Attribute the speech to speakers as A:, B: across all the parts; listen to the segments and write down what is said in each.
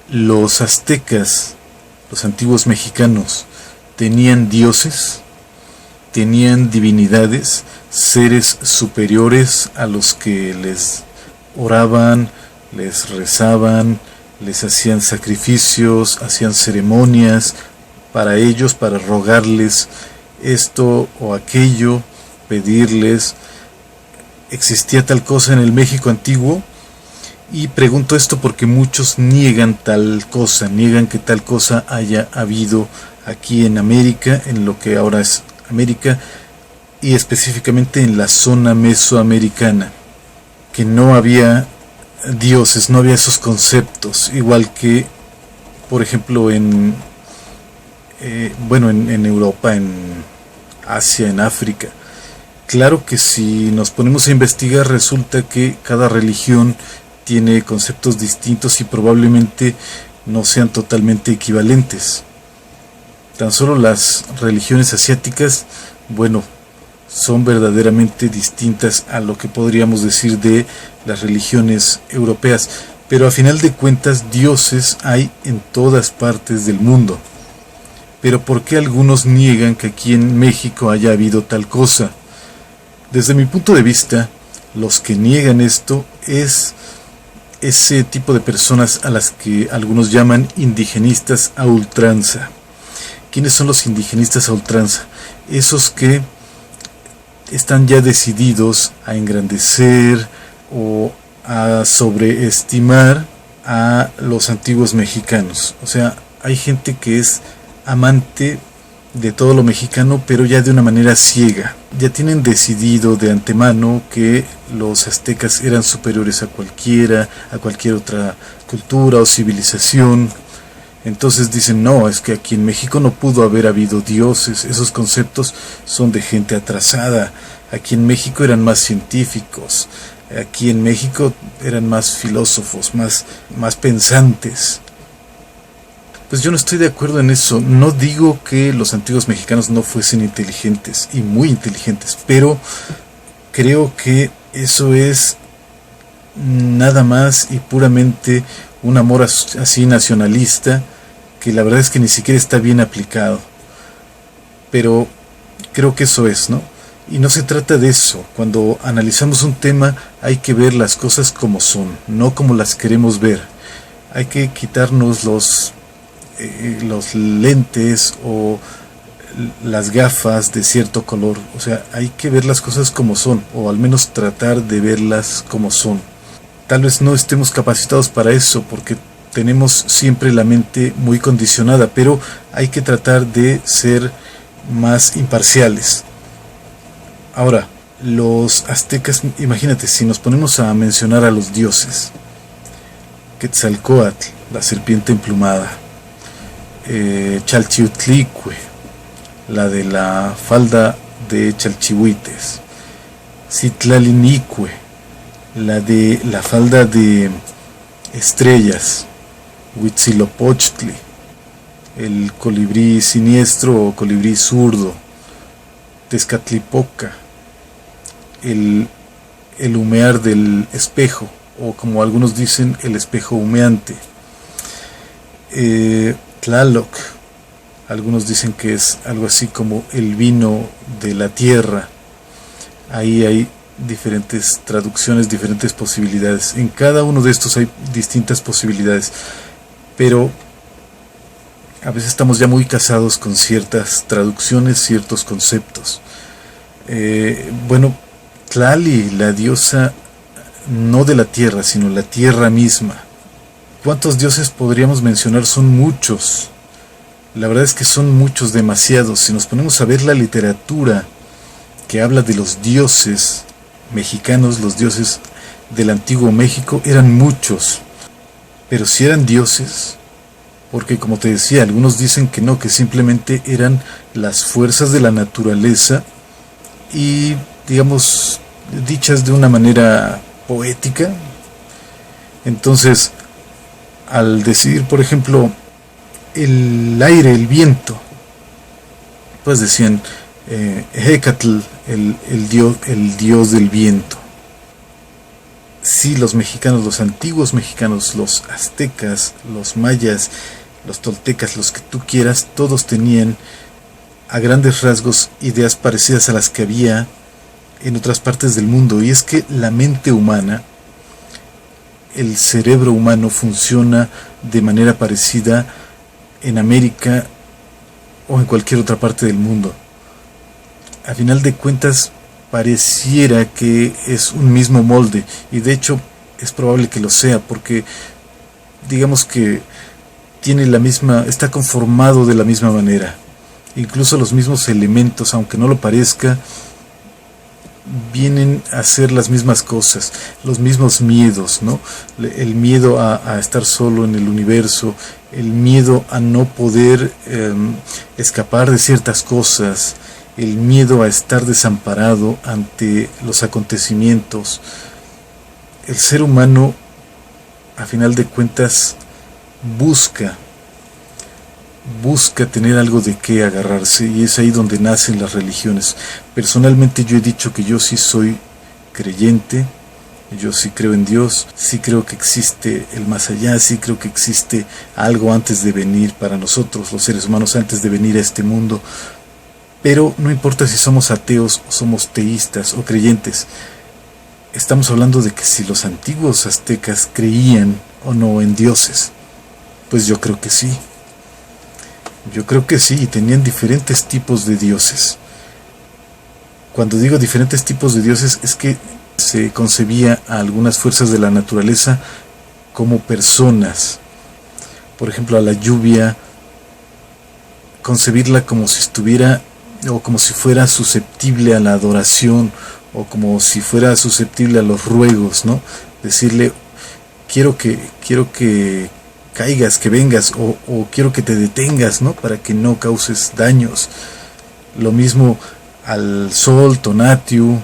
A: Los aztecas, los antiguos mexicanos, tenían dioses, tenían divinidades, seres superiores a los que les oraban, les rezaban, les hacían sacrificios, hacían ceremonias para ellos, para rogarles esto o aquello, pedirles. ¿Existía tal cosa en el México antiguo? Y pregunto esto porque muchos niegan tal cosa, niegan que tal cosa haya habido aquí en América, en lo que ahora es América, y específicamente en la zona mesoamericana, que no había dioses, no había esos conceptos, igual que, por ejemplo, en Europa, en Asia, en África. Claro que si nos ponemos a investigar resulta que cada religión tiene conceptos distintos y probablemente no sean totalmente equivalentes. Tan solo las religiones asiáticas, son verdaderamente distintas a lo que podríamos decir de las religiones europeas, pero a final de cuentas dioses hay en todas partes del mundo. Pero ¿por qué algunos niegan que aquí en México haya habido tal cosa? Desde mi punto de vista, los que niegan esto es ese tipo de personas a las que algunos llaman indigenistas a ultranza. ¿Quiénes son los indigenistas a ultranza? Esos que están ya decididos a engrandecer o a sobreestimar a los antiguos mexicanos. O sea, hay gente que es amante de todo lo mexicano, pero ya de una manera ciega. Ya tienen decidido de antemano que los aztecas eran superiores a cualquier otra cultura o civilización. Entonces dicen, no, es que aquí en México no pudo haber habido dioses, esos conceptos son de gente atrasada, aquí en México eran más científicos, aquí en México eran más filósofos, más pensantes. Pues yo no estoy de acuerdo en eso. No digo que los antiguos mexicanos no fuesen inteligentes y muy inteligentes, pero creo que eso es nada más y puramente un amor así nacionalista, que la verdad es que ni siquiera está bien aplicado. Pero creo que eso es, ¿no? Y no se trata de eso. Cuando analizamos un tema hay que ver las cosas como son, no como las queremos ver. Hay que quitarnos los lentes o las gafas de cierto color. O sea, hay que ver las cosas como son, o al menos tratar de verlas como son. Tal vez no estemos capacitados para eso porque tenemos siempre la mente muy condicionada, pero hay que tratar de ser más imparciales. Ahora, los aztecas, imagínate, si nos ponemos a mencionar a los dioses: Quetzalcóatl, la serpiente emplumada; Chalchiutlicue, la de la falda de Chalchihuites; Citlalinicue, la de la falda de estrellas; Huitzilopochtli, el colibrí siniestro o colibrí zurdo; Tezcatlipoca, el humear del espejo, o como algunos dicen, el espejo humeante; Tlaloc, algunos dicen que es algo así como el vino de la tierra. Ahí hay diferentes traducciones, diferentes posibilidades. En cada uno de estos hay distintas posibilidades, pero a veces estamos ya muy casados con ciertas traducciones, ciertos conceptos. Tlali, la diosa no de la tierra, sino la tierra misma. ¿Cuántos dioses podríamos mencionar? Son muchos. La verdad es que son muchos, demasiados. Si nos ponemos a ver la literatura que habla de los dioses mexicanos, los dioses del antiguo México, eran muchos. Pero si eran dioses, porque como te decía, algunos dicen que no, que simplemente eran las fuerzas de la naturaleza y, digamos, dichas de una manera poética. Entonces, al decir, por ejemplo, el aire, el viento, pues decían Hecatl, el dios del viento. sí, los mexicanos, los antiguos mexicanos, los aztecas, los mayas, los toltecas, los que tú quieras, todos tenían a grandes rasgos ideas parecidas a las que había en otras partes del mundo. Y es que la mente humana, el cerebro humano funciona de manera parecida en América o en cualquier otra parte del mundo. A final de cuentas, pareciera que es un mismo molde, y de hecho es probable que lo sea, porque digamos que tiene la misma, está conformado de la misma manera. Incluso los mismos elementos, aunque no lo parezca, vienen a ser las mismas cosas, los mismos miedos, ¿no? El miedo a estar solo en el universo, el miedo a no poder escapar de ciertas cosas, el miedo a estar desamparado ante los acontecimientos. El ser humano, a final de cuentas, busca tener algo de qué agarrarse, y es ahí donde nacen las religiones. Personalmente yo he dicho que yo sí soy creyente, yo sí creo en Dios, sí creo que existe el más allá, sí creo que existe algo antes de venir para nosotros, los seres humanos, antes de venir a este mundo. Pero no importa si somos ateos o somos teístas o creyentes, estamos hablando de que si los antiguos aztecas creían o no en dioses. Pues yo creo que sí. Yo creo que sí, y tenían diferentes tipos de dioses. Cuando digo diferentes tipos de dioses, es que se concebía a algunas fuerzas de la naturaleza como personas. Por ejemplo, a la lluvia, concebirla como si estuviera, o como si fuera susceptible a la adoración, o como si fuera susceptible a los ruegos, ¿no? Decirle, quiero que caigas, que vengas, o quiero que te detengas, ¿no? Para que no causes daños. Lo mismo al sol, Tonatiuh,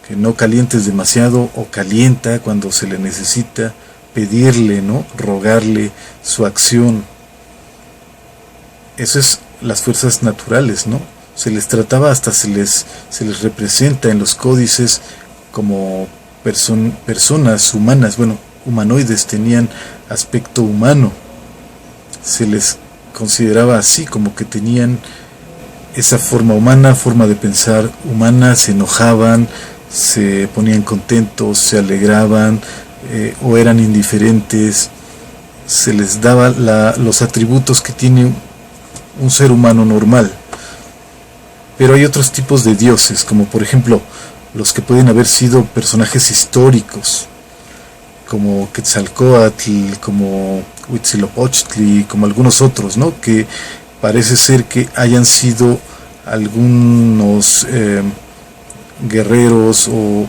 A: que no calientes demasiado, o calienta cuando se le necesita, pedirle, ¿no? Rogarle su acción. Eso es las fuerzas naturales, ¿no? Se les trataba, hasta se les representa en los códices como personas humanas, bueno, humanoides, tenían aspecto humano. Se les consideraba así, como que tenían esa forma humana, forma de pensar humana, se enojaban, se ponían contentos, se alegraban, o eran indiferentes. Se les daba los atributos que tiene un ser humano normal. Pero hay otros tipos de dioses, como por ejemplo los que pueden haber sido personajes históricos, como Quetzalcóatl, como Huitzilopochtli, como algunos otros, ¿no? Que parece ser que hayan sido algunos guerreros o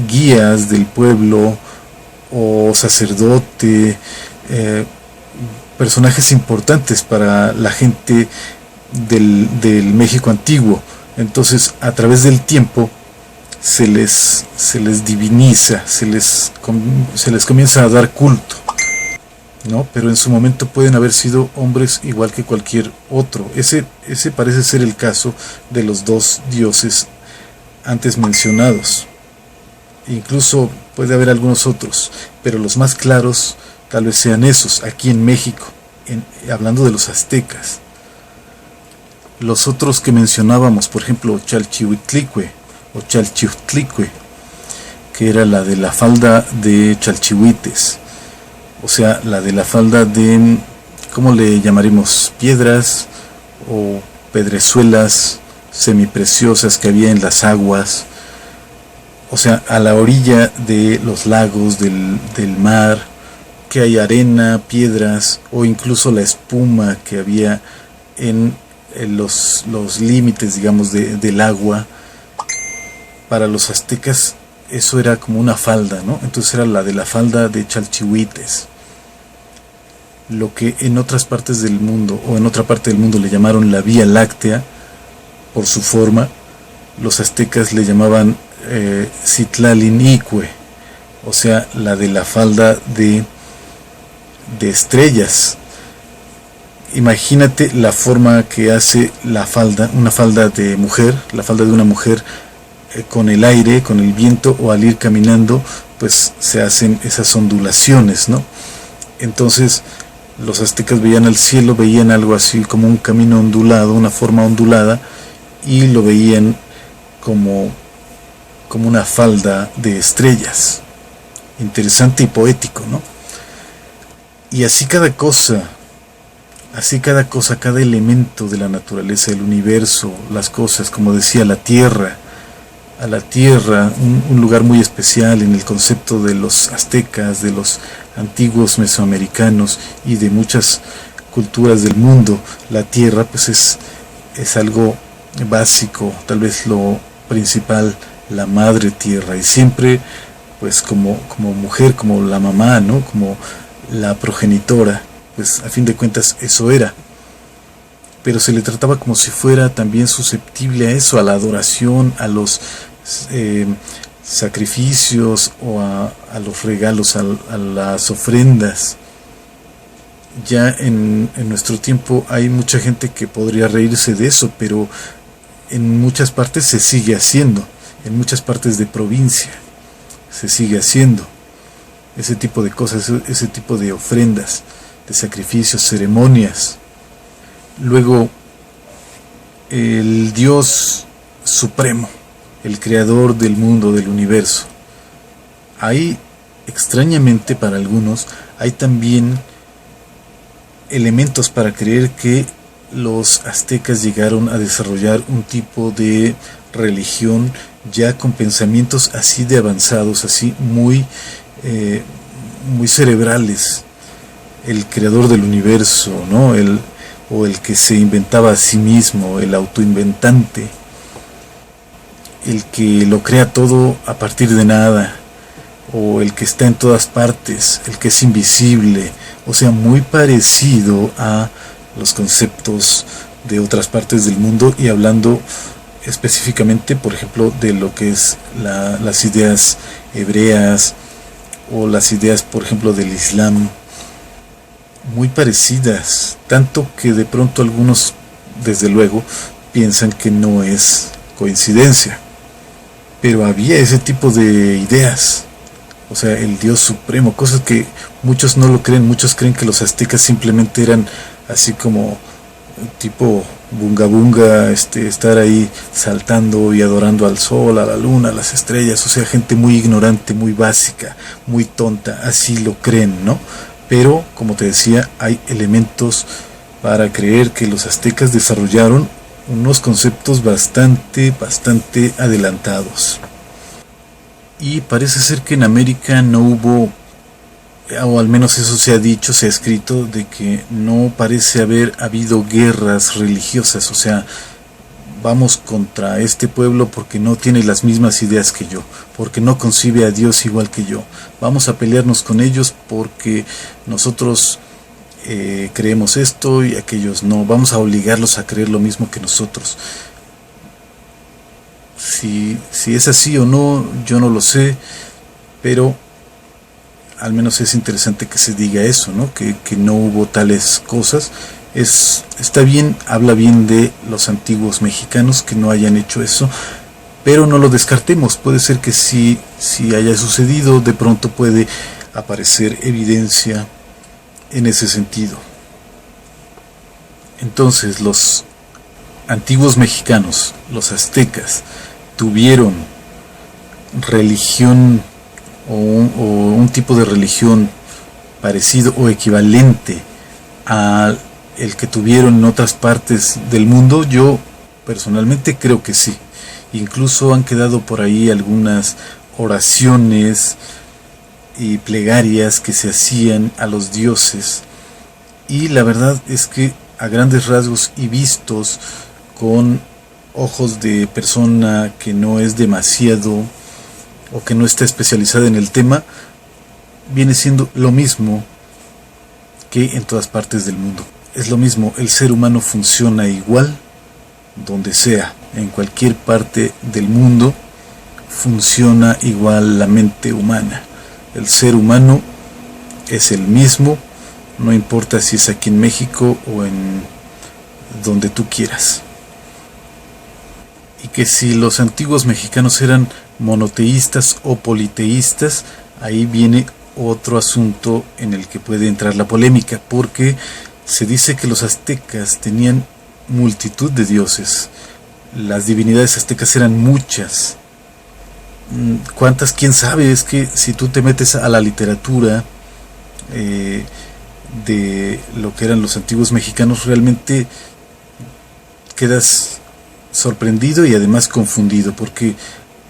A: guías del pueblo, o sacerdote, personajes importantes para la gente del México antiguo. Entonces, a través del tiempo se les diviniza, se les comienza a dar culto, ¿no? Pero en su momento pueden haber sido hombres igual que cualquier otro. Ese parece ser el caso de los dos dioses antes mencionados. Incluso puede haber algunos otros, pero los más claros tal vez sean esos, aquí en México, hablando de los aztecas. Los otros que mencionábamos, por ejemplo, Chalchihuitlicue o Chalchiuhtlicue, que era la de la falda de Chalchihuites, o sea, la de la falda de, ¿cómo le llamaremos? Piedras o pedrezuelas semipreciosas que había en las aguas, o sea, a la orilla de los lagos, del mar, que hay arena, piedras, o incluso la espuma que había en los límites, digamos, del agua. Para los aztecas eso era como una falda, ¿no? Entonces era la de la falda de Chalchihuites. Lo que en otras partes del mundo, o en otra parte del mundo, le llamaron la Vía Láctea por su forma, los aztecas le llamaban Citlalinique, o sea, la de la falda de estrellas. Imagínate la forma que hace la falda, una falda de mujer, la falda de una mujer con el aire, con el viento o al ir caminando, pues se hacen esas ondulaciones, ¿no? Entonces los aztecas veían al cielo, veían algo así como un camino ondulado, una forma ondulada, y lo veían como una falda de estrellas. Interesante y poético, ¿no? Y así cada cosa, cada elemento de la naturaleza, el universo, las cosas, como decía, la tierra, a la tierra, un lugar muy especial en el concepto de los aztecas, de los antiguos mesoamericanos y de muchas culturas del mundo. La tierra pues es algo básico, tal vez lo principal, la madre tierra, y siempre pues como mujer, como la mamá, ¿no? Como la progenitora, pues a fin de cuentas eso era, pero se le trataba como si fuera también susceptible a eso, a la adoración, a los sacrificios o a los regalos, a las ofrendas. Ya en nuestro tiempo hay mucha gente que podría reírse de eso, pero en muchas partes se sigue haciendo, en muchas partes de provincia se sigue haciendo ese tipo de cosas, ese tipo de ofrendas, de sacrificios, ceremonias. Luego, el Dios supremo, el creador del mundo, del universo. Hay, extrañamente para algunos, hay también elementos para creer que los aztecas llegaron a desarrollar un tipo de religión ya con pensamientos así de avanzados, así muy cerebrales. El creador del universo, ¿no? O el que se inventaba a sí mismo, el autoinventante, el que lo crea todo a partir de nada, o el que está en todas partes, el que es invisible, o sea, muy parecido a los conceptos de otras partes del mundo, y hablando específicamente, por ejemplo, de lo que es las ideas hebreas o las ideas, por ejemplo, del Islam, muy parecidas, tanto que de pronto algunos, desde luego, piensan que no es coincidencia, pero había ese tipo de ideas, o sea, el Dios supremo, cosas que muchos no lo creen. Muchos creen que los aztecas simplemente eran así como tipo bunga bunga, estar ahí saltando y adorando al sol, a la luna, a las estrellas, o sea, gente muy ignorante, muy básica, muy tonta, así lo creen, ¿no? Pero, como te decía, hay elementos para creer que los aztecas desarrollaron unos conceptos bastante adelantados. Y parece ser que en América no hubo, o al menos eso se ha dicho, se ha escrito, de que no parece haber habido guerras religiosas, o sea, vamos contra este pueblo porque no tiene las mismas ideas que yo, porque no concibe a Dios igual que yo, vamos a pelearnos con ellos porque nosotros creemos esto y aquellos no, vamos a obligarlos a creer lo mismo que nosotros. Si es así o no, yo no lo sé, pero al menos es interesante que se diga eso, ¿no? Que no hubo tales cosas. Está bien, habla bien de los antiguos mexicanos que no hayan hecho eso, pero no lo descartemos. Puede ser que sí haya sucedido, de pronto puede aparecer evidencia en ese sentido. Entonces, los antiguos mexicanos, los aztecas, tuvieron religión o un tipo de religión parecido o equivalente a el que tuvieron en otras partes del mundo. Yo personalmente creo que sí. Incluso han quedado por ahí algunas oraciones y plegarias que se hacían a los dioses, y la verdad es que a grandes rasgos y vistos con ojos de persona que no es demasiado o que no está especializada en el tema, viene siendo lo mismo que en todas partes del mundo. Es lo mismo, el ser humano funciona igual donde sea, en cualquier parte del mundo funciona igual la mente humana. El ser humano es el mismo, no importa si es aquí en México o en donde tú quieras. y que si los antiguos mexicanos eran monoteístas o politeístas, ahí viene otro asunto en el que puede entrar la polémica, porque se dice que los aztecas tenían multitud de dioses. Las divinidades aztecas eran muchas. ¿Cuántas? ¿Quién sabe? Es que si tú te metes a la literatura de lo que eran los antiguos mexicanos, realmente quedas sorprendido y además confundido, porque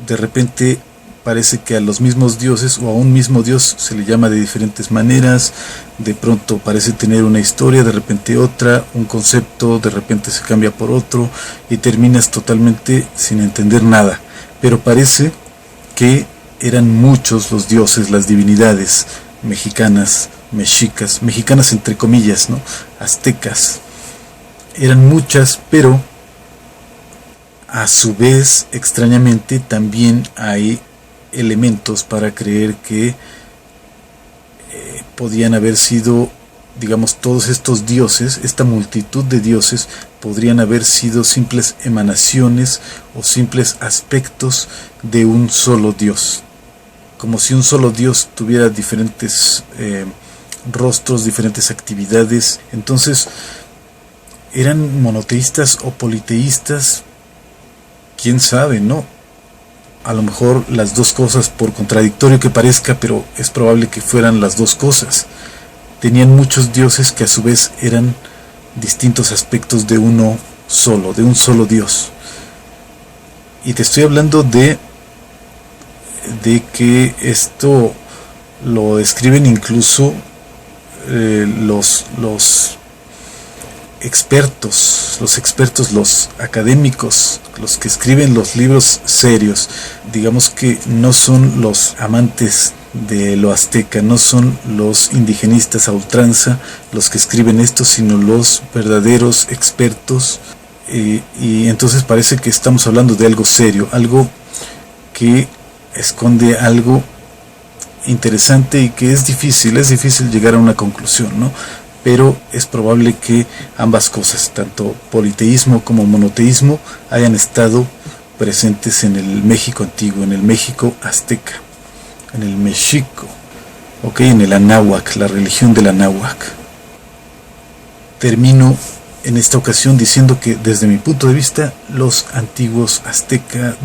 A: de repente parece que a los mismos dioses o a un mismo dios se le llama de diferentes maneras. De pronto parece tener una historia, de repente otra, un concepto, de repente se cambia por otro y terminas totalmente sin entender nada. Pero parece que eran muchos los dioses, las divinidades mexicanas, mexicas, mexicanas entre comillas, ¿no? Aztecas. Eran muchas, pero a su vez, extrañamente, también hay elementos para creer que podían haber sido, digamos, todos estos dioses, esta multitud de dioses, podrían haber sido simples emanaciones o simples aspectos de un solo Dios. Como si un solo Dios tuviera diferentes rostros, diferentes actividades. Entonces, ¿eran monoteístas o politeístas? ¿Quién sabe, no? A lo mejor las dos cosas, por contradictorio que parezca, pero es probable que fueran las dos cosas. Tenían muchos dioses que a su vez eran distintos aspectos de uno solo, de un solo Dios. Y te estoy hablando de que esto lo escriben incluso los expertos, los académicos, los que escriben los libros serios. Digamos que no son los amantes de lo azteca, no son los indigenistas a ultranza los que escriben esto, sino los verdaderos expertos. Y entonces parece que estamos hablando de algo serio, algo que esconde algo interesante y que es difícil llegar a una conclusión, ¿no? Pero es probable que ambas cosas, tanto politeísmo como monoteísmo, hayan estado presentes en el México antiguo, en el México azteca, en el mexico, en el anáhuac, la religión del anáhuac. Termino en esta ocasión diciendo que desde mi punto de vista los antiguos aztecas,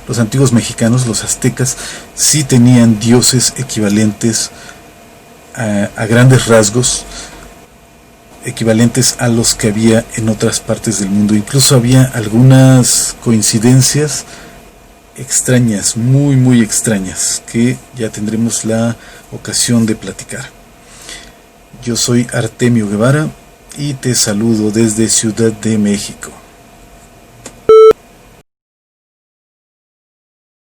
A: los antiguos mexicanos, los aztecas, sí tenían dioses equivalentes a grandes rasgos, equivalentes a los que había en otras partes del mundo. Incluso había algunas coincidencias extrañas, muy muy extrañas, que ya tendremos la ocasión de platicar. Yo soy Artemio Guevara y te saludo desde Ciudad de México.